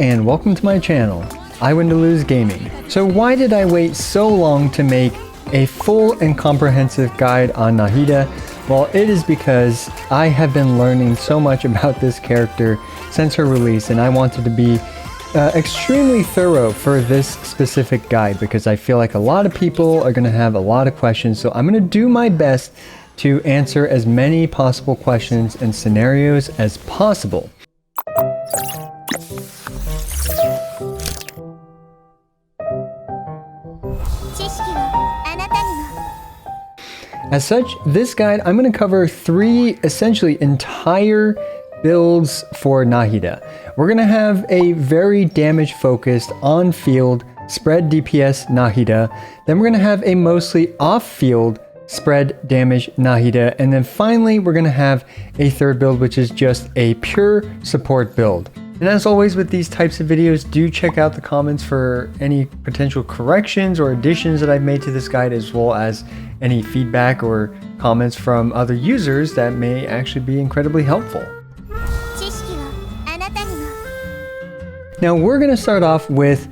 and welcome to my channel, I Win to Lose Gaming. So why did I wait so long to make a full and comprehensive guide on Nahida? Well, it is because I have been learning so much about this character since her release, and I wanted to be extremely thorough for this specific guide because I feel like a lot of people are going to have a lot of questions, so I'm going to do my best to answer as many possible questions and scenarios as possible. As such, this guide, I'm going to cover three essentially entire builds for Nahida. We're going to have a very damage focused on-field spread DPS Nahida. Then we're going to have a mostly off-field spread damage Nahida. And then finally, we're going to have a third build, which is just a pure support build. And as always with these types of videos, do check out the comments for any potential corrections or additions that I've made to this guide, as well as any feedback or comments from other users that may actually be incredibly helpful. Now we're going to start off with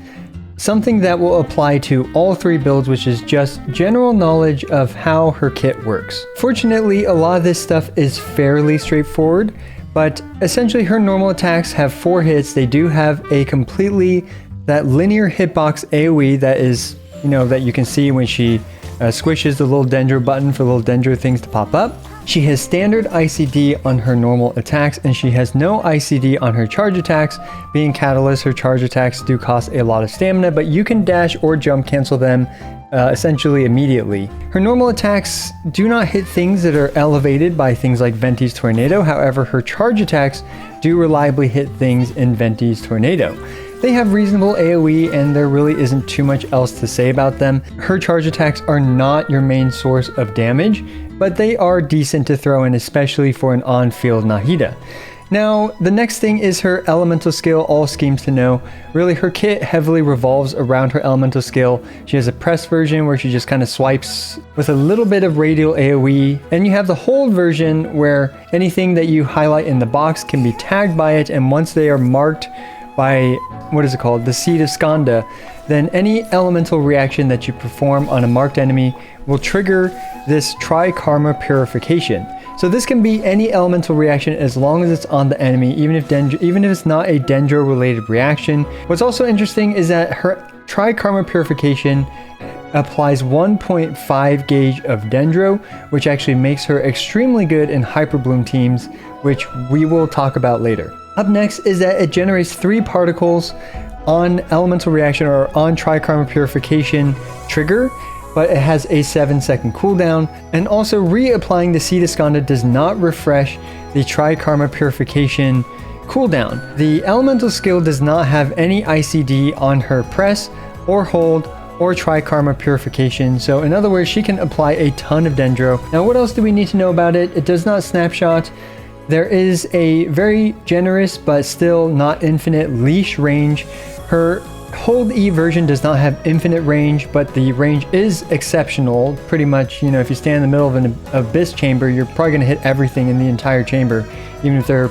something that will apply to all three builds, which is just general knowledge of how her kit works. Fortunately, a lot of this stuff is fairly straightforward, but essentially her normal attacks have 4 hits. They do have a completely that linear hitbox AoE that is, that you can see when she squishes the little dendro button for little dendro things to pop up. She has standard ICD on her normal attacks, and she has no ICD on her charge attacks. Being Catalyst, her charge attacks do cost a lot of stamina, but you can dash or jump cancel them essentially immediately. Her normal attacks do not hit things that are elevated by things like Venti's Tornado. However, her charge attacks do reliably hit things in Venti's Tornado. They have reasonable AoE, and there really isn't too much else to say about them. Her charge attacks are not your main source of damage, but they are decent to throw in, especially for an on-field Nahida. Now, the next thing is her elemental skill, all schemes to know. Really, her kit heavily revolves around her elemental skill. She has a press version where she just kind of swipes with a little bit of radial AoE, and you have the hold version where anything that you highlight in the box can be tagged by it, and once they are marked by, the Seed of Skanda, then any elemental reaction that you perform on a marked enemy will trigger this Tri-Karma Purification. So this can be any elemental reaction as long as it's on the enemy, even if it's not a Dendro related reaction. What's also interesting is that her Tri-Karma Purification applies 1.5 gauge of Dendro, which actually makes her extremely good in Hyper Bloom teams, which we will talk about later. Up next is that it generates 3 particles on elemental reaction or on Tri-Karma Purification trigger, but it has a 7-second cooldown, and also reapplying the Seed of Skanda does not refresh the Tri-Karma Purification cooldown. The elemental skill does not have any ICD on her press or hold or Tri-Karma Purification, so in other words, she can apply a ton of Dendro. Now what else do we need to know about it? It does not snapshot. There is a very generous but still not infinite leash range. Her Hold E version does not have infinite range, but the range is exceptional. Pretty much, if you stand in the middle of an abyss chamber, you're probably going to hit everything in the entire chamber, even if they're,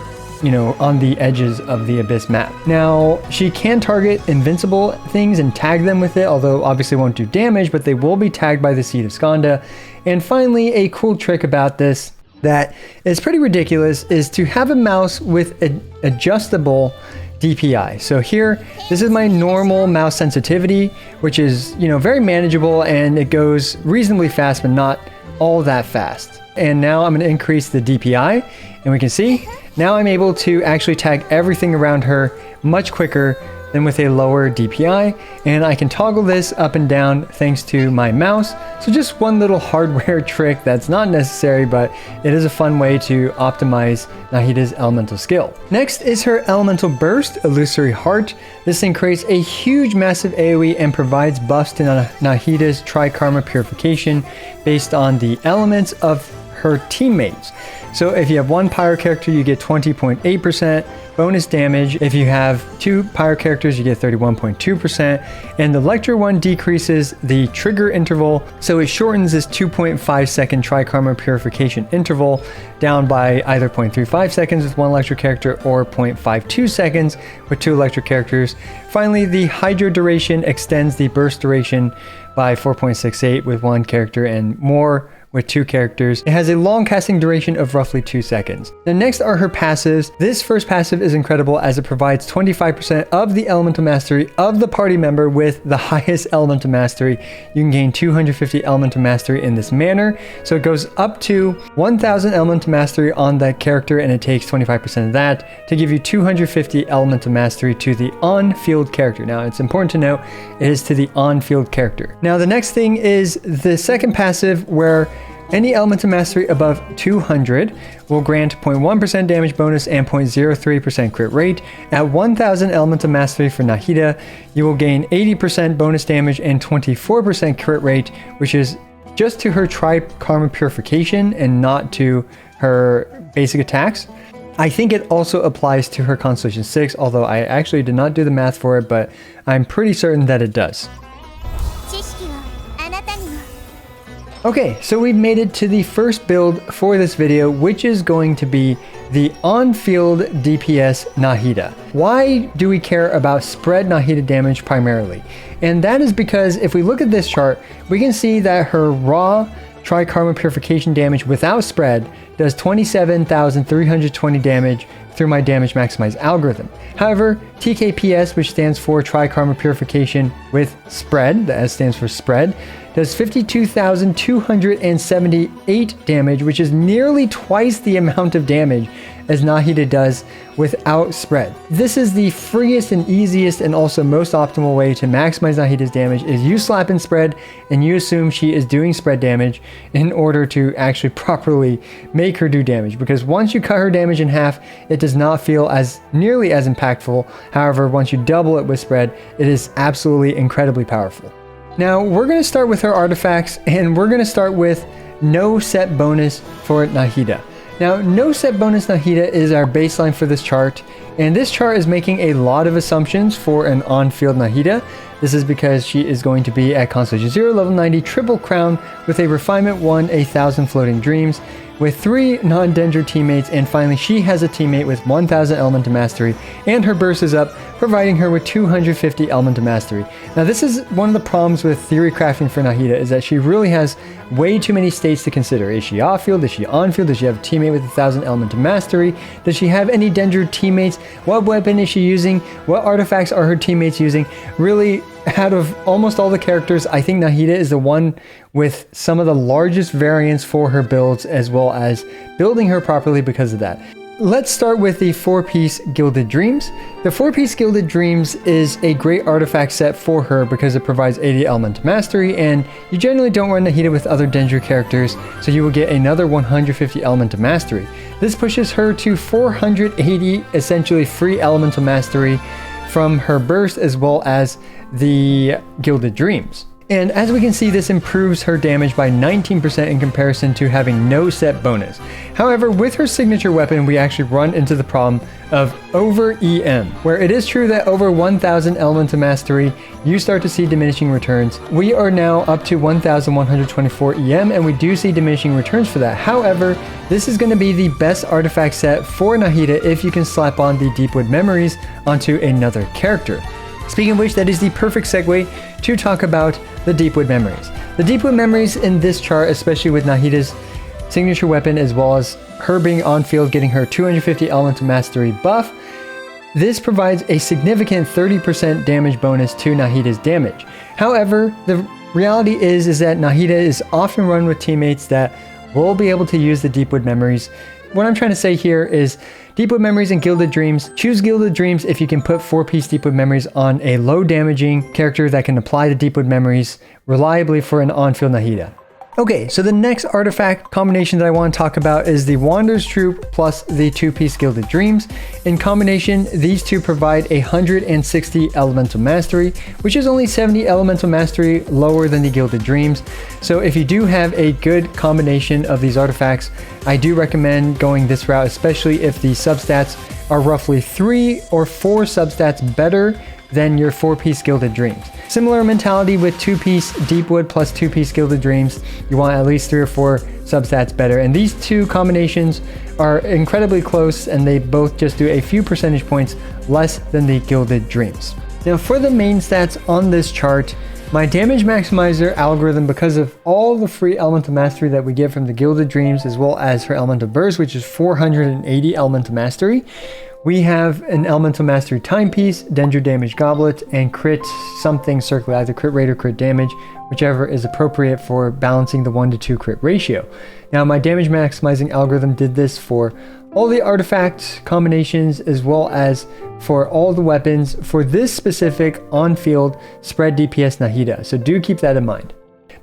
on the edges of the abyss map. Now, she can target invincible things and tag them with it, although obviously won't do damage, but they will be tagged by the Seed of Skanda. And finally, a cool trick about this that is pretty ridiculous is to have a mouse with an adjustable DPI. So here, this is my normal mouse sensitivity, which is, very manageable, and it goes reasonably fast, but not all that fast. And now I'm going to increase the DPI, and we can see now I'm able to actually tag everything around her much quicker than with a lower DPI, and I can toggle this up and down thanks to my mouse. So just one little hardware trick that's not necessary, but it is a fun way to optimize Nahida's elemental skill. Next is her elemental burst, Illusory Heart. This thing creates a huge massive AoE and provides buffs to Nahida's Tri-Karma Purification based on the elements of her teammates. So if you have one pyro character, you get 20.8% bonus damage. If you have two pyro characters, you get 31.2%. And the lecture one decreases the trigger interval, so it shortens this 2.5 second trikarma purification interval down by either 0.35 seconds with one electric character or 0.52 seconds with two electric characters. Finally, the hydro duration extends the burst duration by 4.68 with one character and more with two characters. It has a long casting duration of roughly 2 seconds. Now next are her passives. This first passive is incredible as it provides 25% of the elemental mastery of the party member with the highest elemental mastery. You can gain 250 elemental mastery in this manner. So it goes up to 1000 elemental mastery on that character, and it takes 25% of that to give you 250 elemental mastery to the on-field character. Now it's important to note it is to the on-field character. Now the next thing is the second passive, where any elemental mastery above 200 will grant 0.1% damage bonus and 0.03% crit rate. At 1000 elemental mastery for Nahida, you will gain 80% bonus damage and 24% crit rate, which is just to her tri-karma purification and not to her basic attacks. I think it also applies to her Constellation 6, although I actually did not do the math for it, but I'm pretty certain that it does. Okay, so we've made it to the first build for this video, which is going to be the on-field DPS Nahida. Why do we care about spread Nahida damage primarily? And that is because if we look at this chart, we can see that her raw Tri-Karma Purification damage without spread does 27,320 damage through my damage maximize algorithm. However, TKPS, which stands for Tri-Karma Purification with spread, the S stands for spread, does 52,278 damage, which is nearly twice the amount of damage as Nahida does without spread. This is the freest and easiest and also most optimal way to maximize Nahida's damage is you slap in spread and you assume she is doing spread damage in order to actually properly make her do damage, because once you cut her damage in half, it does not feel as nearly as impactful. However, once you double it with spread, it is absolutely incredibly powerful. Now we're going to start with her artifacts, and we're going to start with no set bonus for Nahida. Now, no set bonus Nahida is our baseline for this chart, and this chart is making a lot of assumptions for an on-field Nahida. This is because she is going to be at Constellation 0, level 90, triple crown with a refinement 1, 1,000 floating dreams, with 3 non-Dendro teammates, and finally she has a teammate with 1000 elemental mastery, and her burst is up, providing her with 250 elemental mastery. Now this is one of the problems with theory crafting for Nahida, is that she really has way too many states to consider. Is she off-field? Is she on-field? Does she have a teammate with 1000 elemental mastery? Does she have any Dendro teammates? What weapon is she using? What artifacts are her teammates using? Really, out of almost all the characters, I think Nahida is the one with some of the largest variance for her builds, as well as building her properly because of that. Let's start with the 4-piece Gilded Dreams. The 4-piece Gilded Dreams is a great artifact set for her because it provides 80 elemental mastery, and you generally don't run Nahida with other Dendro characters, so you will get another 150 elemental mastery. This pushes her to 480 essentially free elemental mastery from her burst as well as the Gilded Dreams. And as we can see, this improves her damage by 19% in comparison to having no set bonus. However, with her signature weapon, we actually run into the problem of over EM, where it is true that over 1000 elemental mastery, you start to see diminishing returns. We are now up to 1124 EM, and we do see diminishing returns for that. However, this is going to be the best artifact set for Nahida if you can slap on the Deepwood Memories onto another character. Speaking of which, that is the perfect segue to talk about the Deepwood Memories. The Deepwood Memories in this chart, especially with Nahida's signature weapon as well as her being on field getting her 250 elemental mastery buff, this provides a significant 30% damage bonus to Nahida's damage. However, the reality is that Nahida is often run with teammates that will be able to use the Deepwood Memories. What I'm trying to say here is Deepwood Memories and Gilded Dreams. Choose Gilded Dreams if you can put 4-piece Deepwood Memories on a low damaging character that can apply the Deepwood Memories reliably for an on-field Nahida. Okay, so the next artifact combination that I want to talk about is the Wanderer's Troop plus the 2-piece Gilded Dreams. In combination, these two provide 160 elemental mastery, which is only 70 elemental mastery lower than the Gilded Dreams. So if you do have a good combination of these artifacts, I do recommend going this route, especially if the substats are roughly 3 or 4 substats better than your 4-piece Gilded Dreams. Similar mentality with 2-piece Deepwood plus 2-piece Gilded Dreams. You want at least 3 or 4 substats better. And these two combinations are incredibly close, and they both just do a few percentage points less than the Gilded Dreams. Now for the main stats on this chart, my damage maximizer algorithm, because of all the free elemental mastery that we get from the Gilded Dreams, as well as her elemental burst, which is 480 elemental mastery, we have an elemental mastery timepiece, Dendro damage goblet, and crit something circular, either crit rate or crit damage, whichever is appropriate for balancing the 1-to-2 crit ratio. Now my damage maximizing algorithm did this for all the artifact combinations as well as for all the weapons for this specific on-field spread DPS Nahida, so do keep that in mind.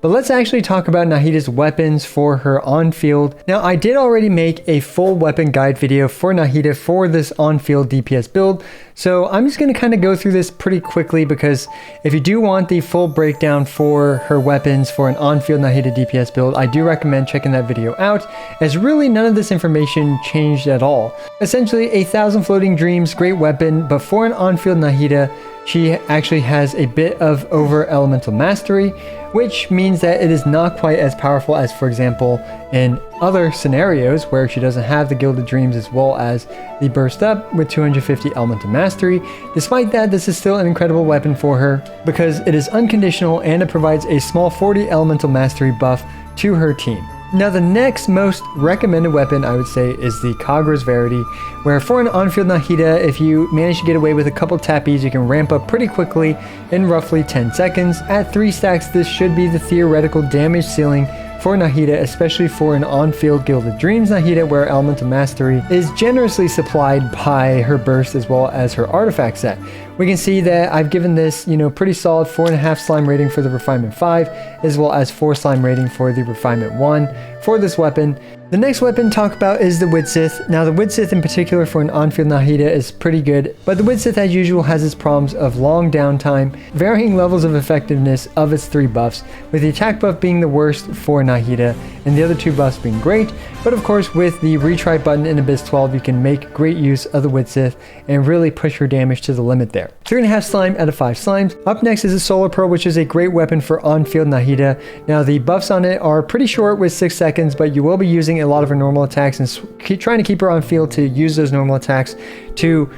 But let's actually talk about Nahida's weapons for her on-field. Now, I did already make a full weapon guide video for Nahida for this on-field DPS build, so I'm just going to kind of go through this pretty quickly, because if you do want the full breakdown for her weapons for an on-field Nahida DPS build, I do recommend checking that video out, as really none of this information changed at all. Essentially, 1,000 Floating Dreams, great weapon, but for an on-field Nahida, she actually has a bit of over elemental mastery, which means that it is not quite as powerful as, for example, in other scenarios where she doesn't have the Gilded Dreams as well as the burst up with 250 elemental mastery. Despite that, this is still an incredible weapon for her because it is unconditional and it provides a small 40 elemental mastery buff to her team. Now the next most recommended weapon, I would say, is the Kagra's Verity, where for an on-field Nahida, if you manage to get away with a couple tappies, you can ramp up pretty quickly in roughly 10 seconds. At 3 stacks, this should be the theoretical damage ceiling for Nahida, especially for an on-field Gilded Dreams Nahida, where Elemental Mastery is generously supplied by her burst as well as her artifact set. We can see that I've given this, pretty solid 4.5 slime rating for the Refinement 5, as well as 4 slime rating for the Refinement 1 for this weapon. The next weapon to talk about is the Widsith. Now the Widsith in particular for an on-field Nahida is pretty good, but the Widsith as usual has its problems of long downtime, varying levels of effectiveness of its 3 buffs, with the attack buff being the worst for Nahida, and the other 2 buffs being great. But of course, with the retry button in Abyss 12, you can make great use of the Widsith and really push your damage to the limit there. 3.5 slime out of 5 slimes. Up next is a Solar Pearl, which is a great weapon for on-field Nahida. Now the buffs on it are pretty short with 6 seconds, but you will be using a lot of her normal attacks and trying to keep her on field to use those normal attacks to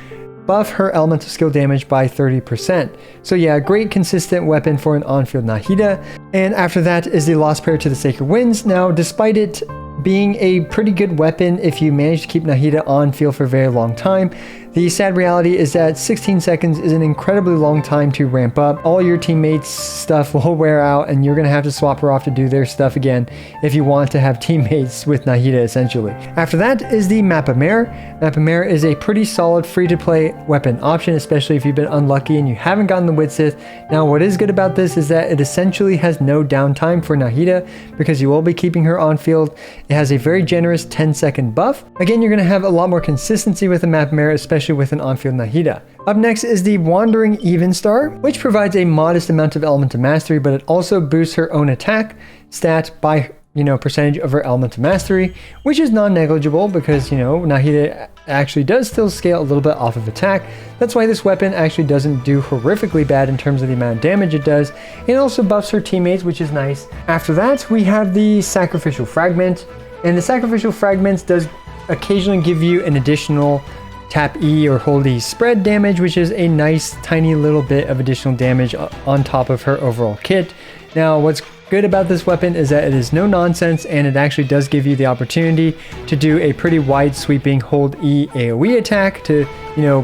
buff her elemental skill damage by 30%. So yeah, great consistent weapon for an on-field Nahida. And after that is the Lost Prayer to the Sacred Winds. Now, despite it being a pretty good weapon if you manage to keep Nahida on field for a very long time, the sad reality is that 16 seconds is an incredibly long time to ramp up. All your teammates' stuff will wear out and you're going to have to swap her off to do their stuff again if you want to have teammates with Nahida essentially. After that is the Map of Mare. Map of Mare is a pretty solid free-to-play weapon option, especially if you've been unlucky and you haven't gotten the Widsith. Now what is good about this is that it essentially has no downtime for Nahida because you will be keeping her on field. It has a very generous 10-second buff. Again, you're going to have a lot more consistency with the Map of Mare, especially with an on-field Nahida. Up next is the Wandering Evenstar, which provides a modest amount of elemental mastery, but it also boosts her own attack stat by percentage of her elemental mastery, which is non-negligible because Nahida actually does still scale a little bit off of attack. That's why this weapon actually doesn't do horrifically bad in terms of the amount of damage it does. It also buffs her teammates, which is nice. After that, we have the Sacrificial Fragment, and the Sacrificial Fragments does occasionally give you an additional tap E or hold E spread damage, which is a nice tiny little bit of additional damage on top of her overall kit. Now what's good about this weapon is that it is no nonsense and it actually does give you the opportunity to do a pretty wide sweeping hold E AoE attack to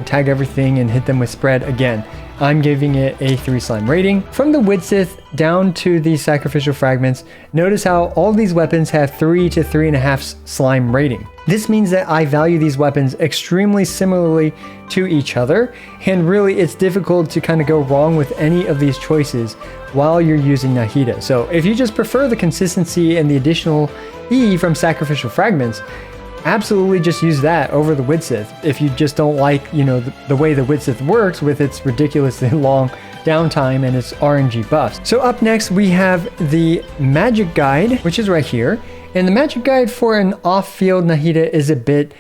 tag everything and hit them with spread again. I'm giving it a 3 slime rating. From the Widsith down to the sacrificial fragments, notice how all these weapons have 3 to 3.5 slime rating. This means that I value these weapons extremely similarly to each other, and really it's difficult to kind of go wrong with any of these choices while you're using Nahida. So if you just prefer the consistency and the additional E from sacrificial fragments, absolutely just use that over the Widsith. If you just don't like, you know, the way the Widsith works with its ridiculously long downtime and its RNG buffs. So up next we have the magic guide, which is right here. And the magic guide for an off-field Nahida is a bit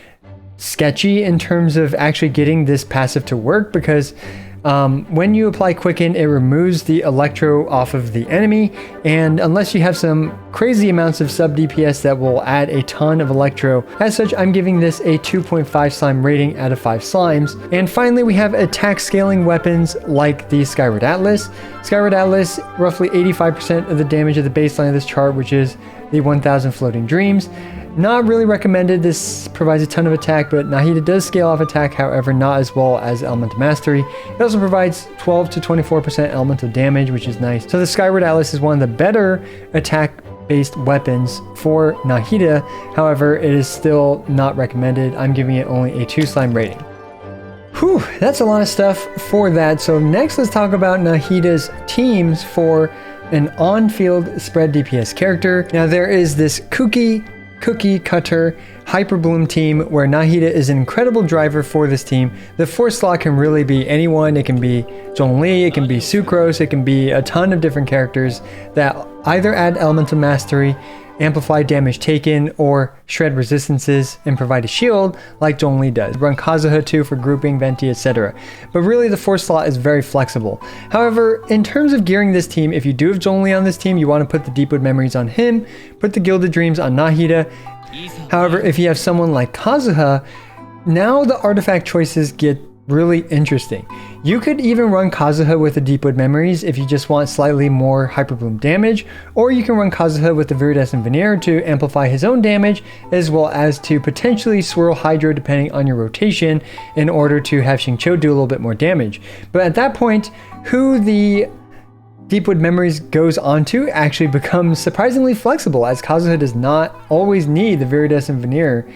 sketchy in terms of actually getting this passive to work, because when you apply Quicken, it removes the Electro off of the enemy, and unless you have some crazy amounts of sub DPS that will add a ton of Electro. As such, I'm giving this a 2.5 slime rating out of 5 slimes. And finally, we have attack scaling weapons like the Skyward Atlas. Skyward Atlas, roughly 85% of the damage of the baseline of this chart, which is the 1000 floating dreams. Not really recommended. This provides a ton of attack, but Nahida does scale off attack, however not as well as Elemental Mastery. It also provides 12 to 24% elemental damage, which is nice. So the Skyward Atlas is one of the better attack-based weapons for Nahida. However, it is still not recommended. I'm giving it only a 2 slime rating. Whew, that's a lot of stuff for that. So next, let's talk about Nahida's teams for an on-field spread DPS character. Now there is this Cookie Cutter Hyper Bloom team where Nahida is an incredible driver for this team. The 4th slot can really be anyone. It can be Zhongli, it can be Sucrose, it can be a ton of different characters that either add Elemental Mastery, amplify damage taken, or shred resistances and provide a shield like Zhongli does. Run Kazuha too for grouping, Venti, etc. But really the 4th slot is very flexible. However, in terms of gearing this team, if you do have Zhongli on this team, you want to put the Deepwood Memories on him, put the Gilded Dreams on Nahida. However, if you have someone like Kazuha, now the artifact choices get really interesting. You could even run Kazuha with the Deepwood Memories if you just want slightly more Hyperbloom damage, or you can run Kazuha with the Viridescent Veneer to amplify his own damage, as well as to potentially swirl Hydro depending on your rotation in order to have Xingqiu do a little bit more damage. But at that point, who the Deepwood Memories goes onto actually becomes surprisingly flexible, as Kazuha does not always need the Viridescent Veneer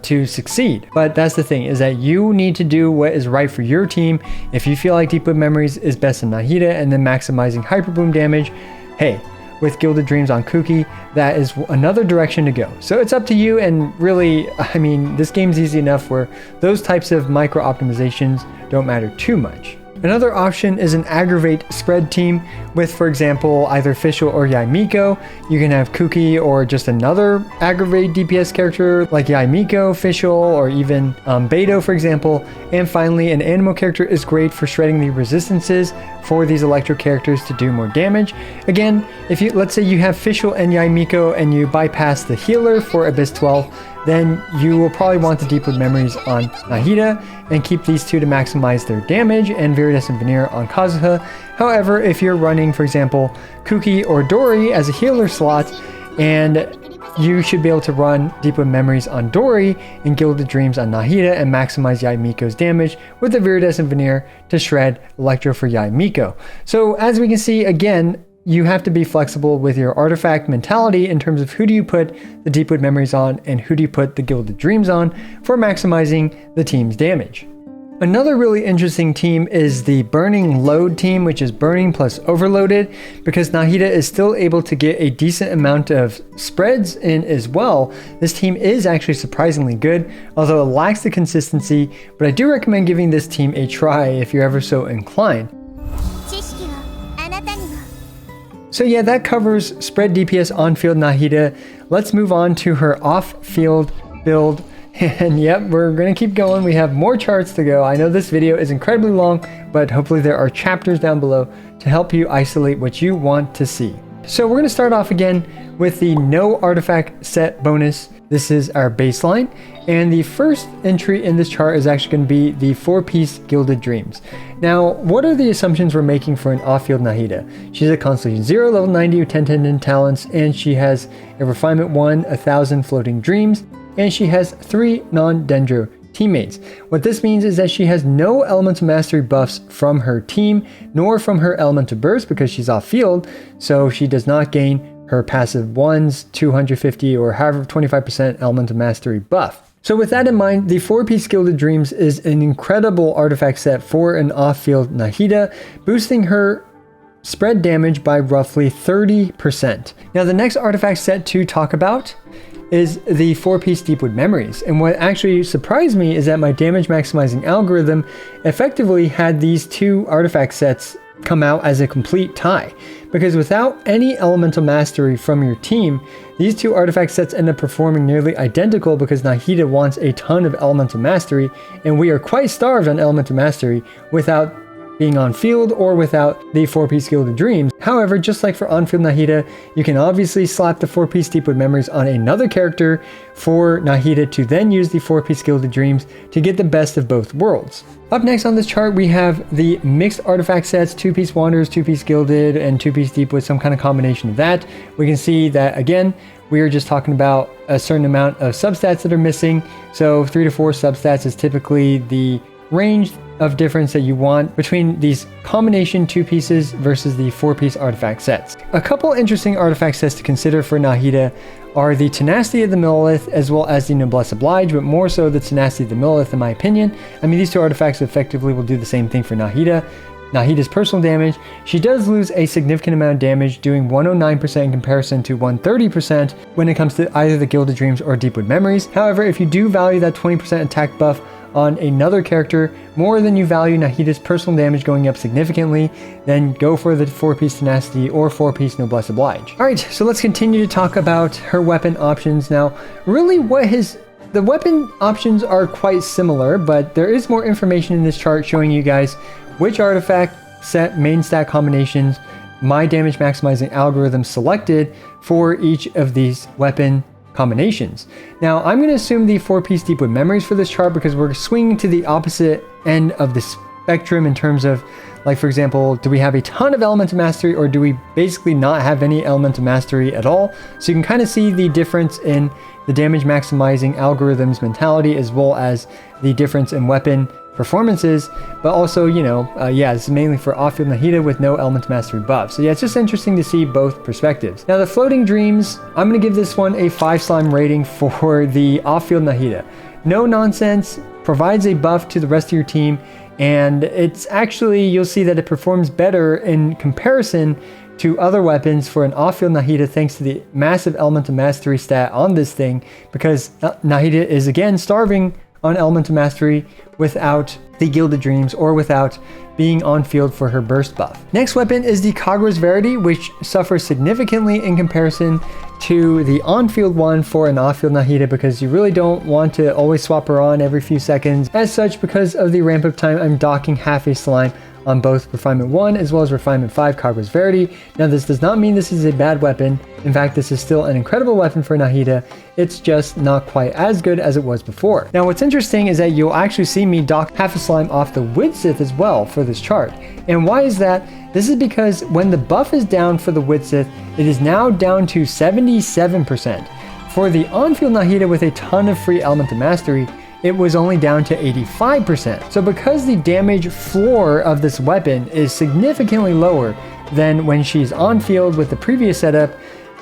to succeed. But that's the thing, is that you need to do what is right for your team. If you feel like Deepwood Memories is best in Nahida and then maximizing Hyperbloom damage, hey, with Gilded Dreams on Kuki, that is another direction to go. So it's up to you, and really, I mean, this game's easy enough where those types of micro optimizations don't matter too much. Another option is an aggravate spread team with, for example, either Fischl or Yaimiko. You can have Kuki or just another aggravate DPS character like Yaimiko, Fischl, or even Beidou, for example. And finally, an Anemo character is great for shredding the resistances for these Electro characters to do more damage. Again, if you, let's say you have Fischl and Yaimiko and you bypass the healer for Abyss 12, then you will probably want the Deepwood Memories on Nahida and keep these two to maximize their damage, and Viridescent Veneer on Kazuha. However, if you're running, for example, Kuki or Dori as a healer slot, and you should be able to run Deepwood Memories on Dori and Gilded Dreams on Nahida and maximize Yaimiko's damage with the Viridescent Veneer to shred Electro for Yaimiko. So as we can see, again, you have to be flexible with your artifact mentality in terms of who do you put the Deepwood Memories on and who do you put the Gilded Dreams on for maximizing the team's damage. Another really interesting team is the Burning Load team, which is Burning plus Overloaded, because Nahida is still able to get a decent amount of spreads in as well. This team is actually surprisingly good, although it lacks the consistency, but I do recommend giving this team a try if you're ever so inclined. So yeah, that covers spread DPS on-field Nahida. Let's move on to her off-field build. And yep, we're going to keep going. We have more charts to go. I know this video is incredibly long, but hopefully there are chapters down below to help you isolate what you want to see. So we're going to start off again with the no artifact set bonus. This is our baseline, and the first entry in this chart is actually going to be the 4-piece Gilded Dreams. Now, what are the assumptions we're making for an off-field Nahida? She's a Constellation 0, level 90 with 10 tendon talents, and she has a Refinement 1, 1000 floating dreams, and she has 3 non-Dendro teammates. What this means is that she has no elemental mastery buffs from her team, nor from her elemental burst because she's off field, so she does not gain her passive 1's 250 or however 25% elemental mastery buff. So with that in mind, the 4-piece Gilded Dreams is an incredible artifact set for an off-field Nahida, boosting her spread damage by roughly 30%. Now the next artifact set to talk about is the 4-piece Deepwood Memories. And what actually surprised me is that my damage maximizing algorithm effectively had these two artifact sets come out as a complete tie. Because without any elemental mastery from your team, these two artifact sets end up performing nearly identical because Nahida wants a ton of elemental mastery, and we are quite starved on elemental mastery without being on field or without the 4-piece Gilded Dreams. However, just like for on-field Nahida, you can obviously slap the 4-piece Deepwood Memories on another character for Nahida to then use the 4-piece Gilded Dreams to get the best of both worlds. Up next on this chart, we have the mixed artifact sets, 2-piece Wanderers, 2-piece Gilded, and 2-piece Deepwood, some kind of combination of that. We can see that, again, we are just talking about a certain amount of substats that are missing. So 3 to 4 substats is typically the range of difference that you want between these combination 2 pieces versus the 4-piece artifact sets. A couple interesting artifact sets to consider for Nahida are the Tenacity of the Millelith as well as the Noblesse Oblige, but more so the Tenacity of the Millelith in my opinion. I mean, these two artifacts effectively will do the same thing for Nahida. Nahida's personal damage, she does lose a significant amount of damage, doing 109% in comparison to 130% when it comes to either the Gilded Dreams or Deepwood Memories. However, if you do value that 20% attack buff on another character more than you value Nahida's personal damage going up significantly, then go for the 4-piece Tenacity or 4-piece Noblesse Oblige. Alright, so let's continue to talk about her weapon options. Now, really the weapon options are quite similar, but there is more information in this chart showing you guys which artifact set main stat combinations my damage maximizing algorithm selected for each of these weapon combinations. Now, I'm going to assume the 4-piece Deepwood Memories for this chart because we're swinging to the opposite end of the spectrum in terms of, like, for example, do we have a ton of elemental mastery or do we basically not have any elemental mastery at all? So you can kind of see the difference in the damage maximizing algorithm's mentality as well as the difference in weapon performances, but also, you know, yeah, this is mainly for off-field Nahida with no elemental mastery buff. So yeah, it's just interesting to see both perspectives. Now the Floating Dreams, I'm going to give this one a 5 slime rating for the off-field Nahida. No nonsense, provides a buff to the rest of your team, and it's actually, you'll see that it performs better in comparison to other weapons for an off-field Nahida thanks to the massive elemental mastery stat on this thing, because Nahida is again starving on elemental mastery without the Gilded Dreams or without being on field for her burst buff. Next weapon is the Kagra's Verity, which suffers significantly in comparison to the on-field one for an off-field Nahida because you really don't want to always swap her on every few seconds. As such, because of the ramp up time, I'm docking half a slime on both Refinement 1 as well as Refinement 5 Kagra's Verity. Now this does not mean this is a bad weapon. In fact, this is still an incredible weapon for Nahida. It's just not quite as good as it was before. Now what's interesting is that you'll actually see me dock half a slime off the Widsith as well for this chart. And why is that? This is because when the buff is down for the Widsith, it is now down to 77%. For the on-field Nahida with a ton of free elemental mastery, it was only down to 85%. So because the damage floor of this weapon is significantly lower than when she's on field with the previous setup,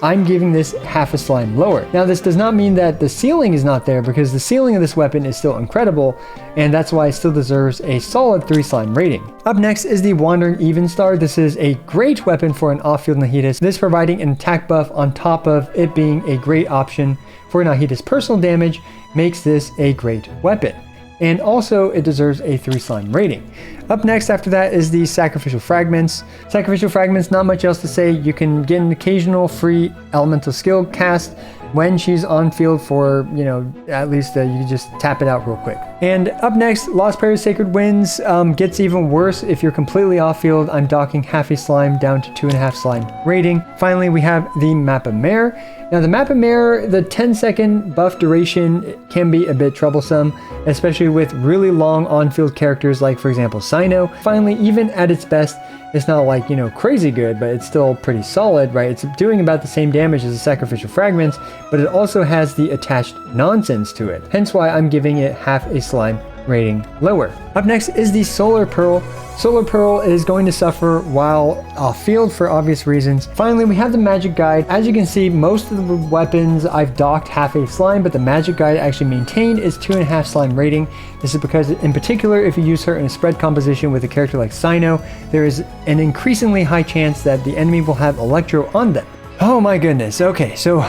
I'm giving this half a slime lower. Now this does not mean that the ceiling is not there because the ceiling of this weapon is still incredible, and that's why it still deserves a solid 3 slime rating. Up next is the Wandering Evenstar. This is a great weapon for an off-field Nahida, this providing an attack buff on top of it being a great option for Nahida's personal damage makes this a great weapon. And also it deserves a 3 slime rating. Up next after that is the Sacrificial Fragments. Sacrificial Fragments, not much else to say. You can get an occasional free elemental skill cast when she's on field for, you know, at least you can just tap it out real quick. And up next, Lost Prairie Sacred Winds gets even worse if you're completely off field. I'm docking half a slime down to 2.5 slime rating. Finally, we have the Map of Mare. Now the Map of Mare, the 10-second buff duration can be a bit troublesome, especially with really long on-field characters like, for example, Sino. Finally, even at its best, it's not like, you know, crazy good, but it's still pretty solid, right? It's doing about the same damage as the Sacrificial Fragments, but it also has the attached nonsense to it. Hence why I'm giving it half a slime rating lower. Up next is the Solar Pearl. Solar Pearl is going to suffer while off field for obvious reasons. Finally, we have the Magic Guide. As you can see, most of the weapons I've docked half a slime, but the Magic Guide actually maintained is 2.5 slime rating. This is because, in particular, if you use her in a spread composition with a character like Cyno, there is an increasingly high chance that the enemy will have Electro on them. Oh my goodness. Okay, so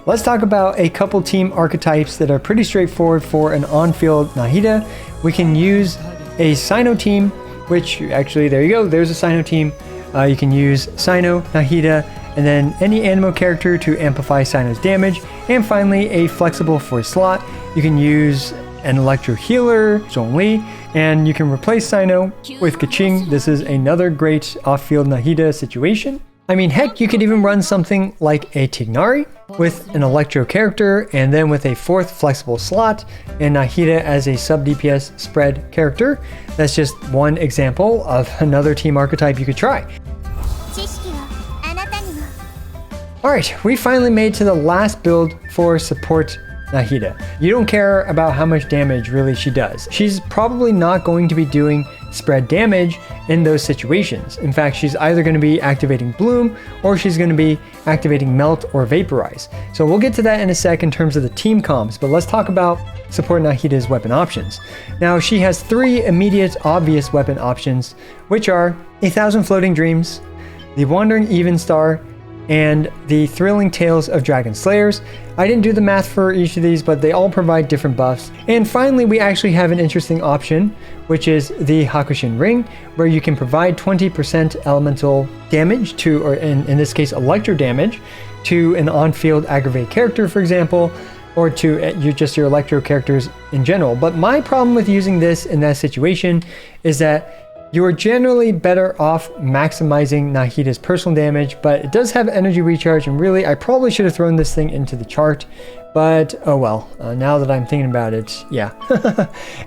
let's talk about a couple team archetypes that are pretty straightforward for an on-field Nahida. We can use a Cyno team, which actually, there you go, there's a Cyno team. You can use Cyno, Nahida, and then any Anemo character to amplify Cyno's damage. And finally, a flexible for slot. You can use an Electro Healer, Zhongli, and you can replace Cyno with Keqing. This is another great off-field Nahida situation. I mean, heck, you could even run something like a Tignari with an Electro character and then with a 4th flexible slot and Nahida as a sub DPS spread character. That's just one example of another team archetype you could try. Alright, we finally made to the last build for support Nahida. You don't care about how much damage really she does. She's probably not going to be doing spread damage in those situations. In fact, she's either going to be activating Bloom or she's going to be activating Melt or Vaporize. So we'll get to that in a sec in terms of the team comps, but let's talk about support Nahida's weapon options. Now, she has 3 immediate obvious weapon options, which are 1,000 Floating Dreams, the Wandering Even Star, and the Thrilling Tales of Dragon Slayers. I didn't do the math for each of these, but they all provide different buffs. And finally, we actually have an interesting option, which is the Hakushin Ring, where you can provide 20% elemental damage to, or in this case, electro damage, to an on-field aggravate character, for example, or to your electro characters in general. But my problem with using this in that situation is that you are generally better off maximizing Nahida's personal damage, but it does have energy recharge, and really, I probably should have thrown this thing into the chart, but oh well, now that I'm thinking about it, yeah.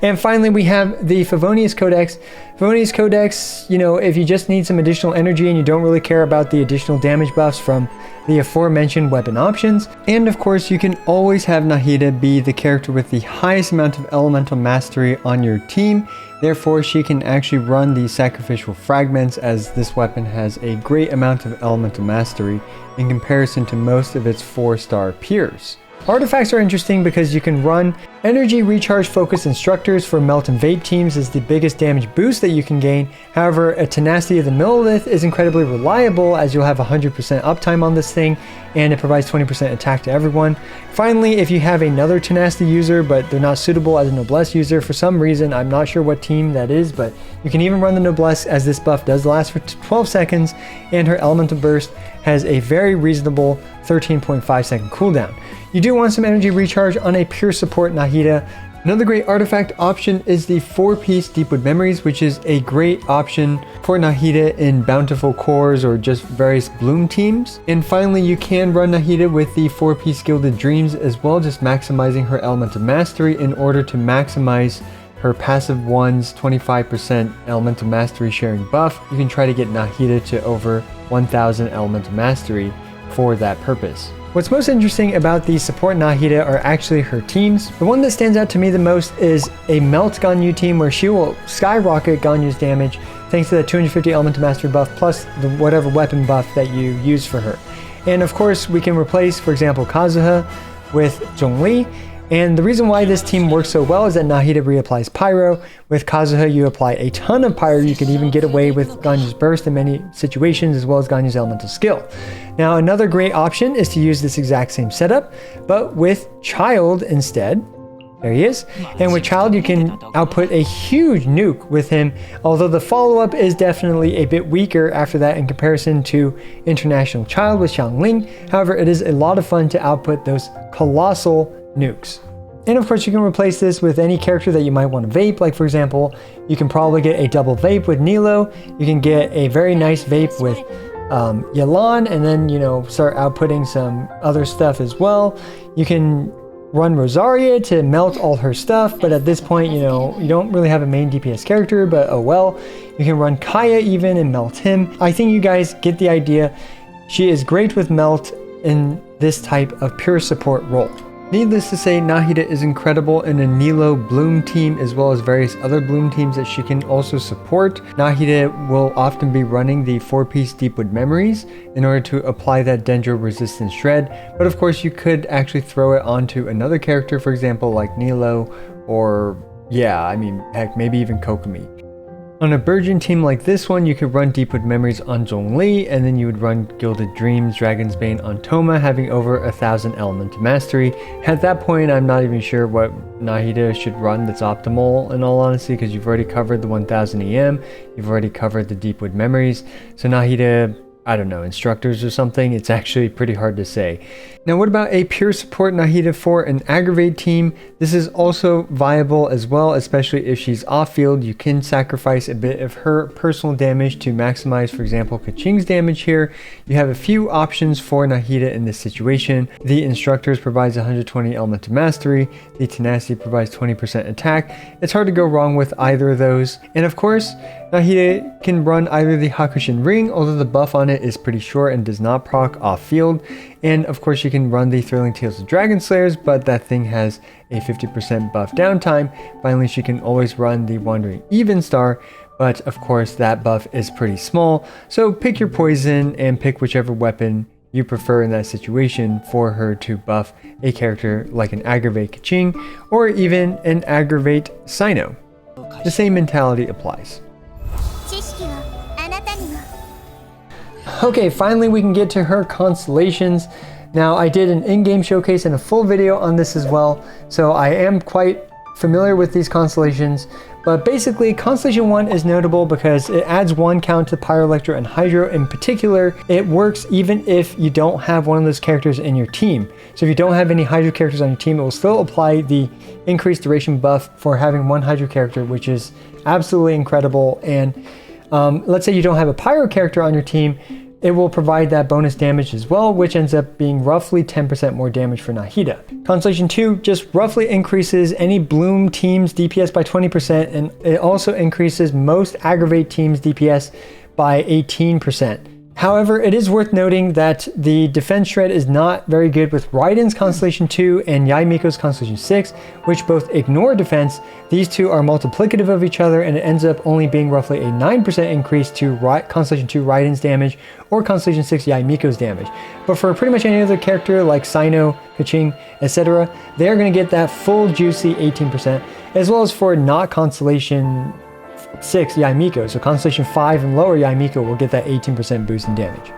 And finally, we have the Favonius Codex. Favonius Codex, you know, if you just need some additional energy and you don't really care about the additional damage buffs from the aforementioned weapon options. And of course, you can always have Nahida be the character with the highest amount of elemental mastery on your team. Therefore, she can actually run the sacrificial fragments, as this weapon has a great amount of elemental mastery in comparison to most of its 4-star peers. Artifacts are interesting because you can run energy recharge focused instructors for melt and vape teams is the biggest damage boost that you can gain. However, a tenacity of the millilith is incredibly reliable, as you'll have 100% uptime on this thing, and it provides 20% attack to everyone. Finally, if you have another tenacity user but they're not suitable as a noblesse user for some reason, I'm not sure what team that is, but you can even run the noblesse, as this buff does last for 12 seconds and her elemental burst has a very reasonable 13.5 second cooldown. You do want some energy recharge on a pure support Nahida. Another great artifact option is the 4-piece Deepwood Memories, which is a great option for Nahida in Bountiful Cores or just various Bloom teams. And finally, you can run Nahida with the 4-piece Gilded Dreams as well, just maximizing her elemental mastery in order to maximize her passive one's 25% elemental mastery sharing buff. You can try to get Nahida to over 1000 elemental mastery for that purpose. What's most interesting about the support Nahida are actually her teams. The one that stands out to me the most is a Melt Ganyu team, where she will skyrocket Ganyu's damage thanks to that 250 elemental mastery buff plus the whatever weapon buff that you use for her. And of course, we can replace, for example, Kazuha with Zhongli. And the reason why this team works so well is that Nahida reapplies Pyro. With Kazuha, you apply a ton of Pyro. You could even get away with Ganyu's Burst in many situations, as well as Ganyu's Elemental Skill. Now, another great option is to use this exact same setup, but with Child instead. There he is. And with Child, you can output a huge nuke with him, although the follow-up is definitely a bit weaker after that in comparison to International Child with Xiangling. However, it is a lot of fun to output those colossal nukes. And of course, you can replace this with any character that you might want to vape. Like, for example, you can probably get a double vape with Nilo. You can get a very nice vape with Yelan, and then, you know, start outputting some other stuff as well. You can run Rosaria to melt all her stuff, but at this point, you know, you don't really have a main DPS character, but oh well. You can run Kaya even and melt him. I think you guys get the idea. She is great with melt in this type of pure support role. Needless to say, Nahida is incredible in a Nilo Bloom team as well as various other Bloom teams that she can also support. Nahida will often be running the 4-piece Deepwood Memories in order to apply that Dendro resistance shred, but of course you could actually throw it onto another character, for example like Nilo, or yeah, I mean heck, maybe even Kokomi. On a Burgeon team like this one, you could run Deepwood Memories on Zhongli, and then you would run Gilded Dreams, Dragon's Bane on Toma, having over 1,000 Element to Mastery. At that point, I'm not even sure what Nahida should run that's optimal, in all honesty, because you've already covered the 1000 EM, you've already covered the Deepwood Memories, so Nahida, I don't know, instructors or something, it's actually pretty hard to say. Now what about a pure support Nahida for an Aggravate team? This is also viable as well, especially if she's off field. You can sacrifice a bit of her personal damage to maximize, for example, Kaching's damage here. You have a few options for Nahida in this situation. The Instructors provides 120 Element to Mastery, the Tenacity provides 20% attack. It's hard to go wrong with either of those. And of course, Nahida can run either the Hakushin Ring, although the buff on it is pretty short and does not proc off field. And of course you can run the Thrilling Tales of Dragon Slayers, but that thing has a 50% buff downtime. Finally, she can always run the Wandering Evenstar, but of course that buff is pretty small. So pick your poison and pick whichever weapon you prefer in that situation for her to buff a character like an Aggravate Kaching or even an Aggravate Sino. The same mentality applies. Okay, finally we can get to her constellations. Now I did an in-game showcase and a full video on this as well, so I am quite familiar with these constellations. But basically, Constellation 1 is notable because it adds 1 count to Pyroelectro and Hydro. In particular, it works even if you don't have one of those characters in your team. So if you don't have any Hydro characters on your team, it will still apply the increased duration buff for having 1 Hydro character, which is absolutely incredible. And let's say you don't have a Pyro character on your team, it will provide that bonus damage as well, which ends up being roughly 10% more damage for Nahida. Constellation 2 just roughly increases any Bloom team's DPS by 20%, and it also increases most Aggravate team's DPS by 18%. However, it is worth noting that the defense shred is not very good with Raiden's Constellation 2 and Yaimiko's Constellation 6, which both ignore defense. These two are multiplicative of each other, and it ends up only being roughly a 9% increase to Constellation 2 Raiden's damage or Constellation 6 Yaimiko's damage. But for pretty much any other character like Sino, Kaching, etc., they're going to get that full juicy 18%, as well as for not Constellation 6 Yaimiko, so Constellation 5 and lower Yaimiko will get that 18% boost in damage.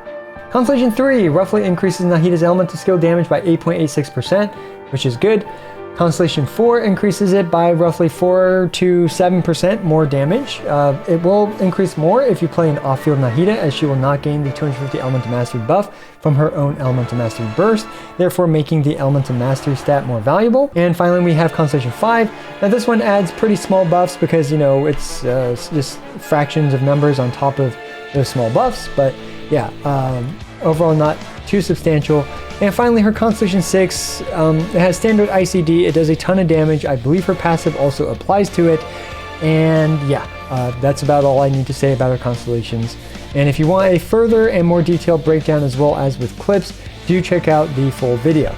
Constellation 3 roughly increases Nahida's elemental skill damage by 8.86%, which is good. Constellation 4 increases it by roughly 4 to 7% more damage. It will increase more if you play an off-field Nahida, as she will not gain the 250 Elemental Mastery buff from her own Elemental Mastery burst, therefore making the Elemental Mastery stat more valuable. And finally we have Constellation 5. Now this one adds pretty small buffs because, you know, it's just fractions of numbers on top of those small buffs, but yeah, overall not too substantial. And finally, her Constellation 6, it has standard ICD, it does a ton of damage. I believe her passive also applies to it. And yeah, that's about all I need to say about her constellations. And if you want a further and more detailed breakdown as well as with clips, do check out the full video.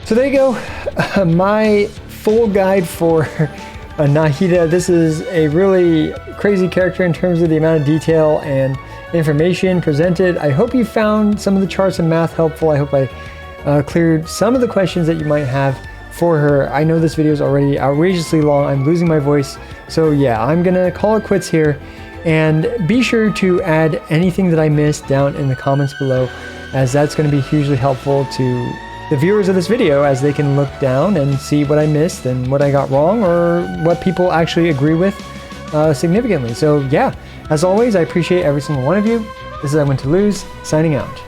So there you go, my full guide for Nahida. This is a really crazy character in terms of the amount of detail and information presented. I hope you found some of the charts and math helpful. I hope I cleared some of the questions that you might have for her. I know this video is already outrageously long. I'm losing my voice. So yeah, I'm gonna call it quits here. And be sure to add anything that I missed down in the comments below, as that's gonna be hugely helpful to the viewers of this video, as they can look down and see what I missed and what I got wrong, or what people actually agree with significantly. So yeah, as always, I appreciate every single one of you. This is I Win to Lose, signing out.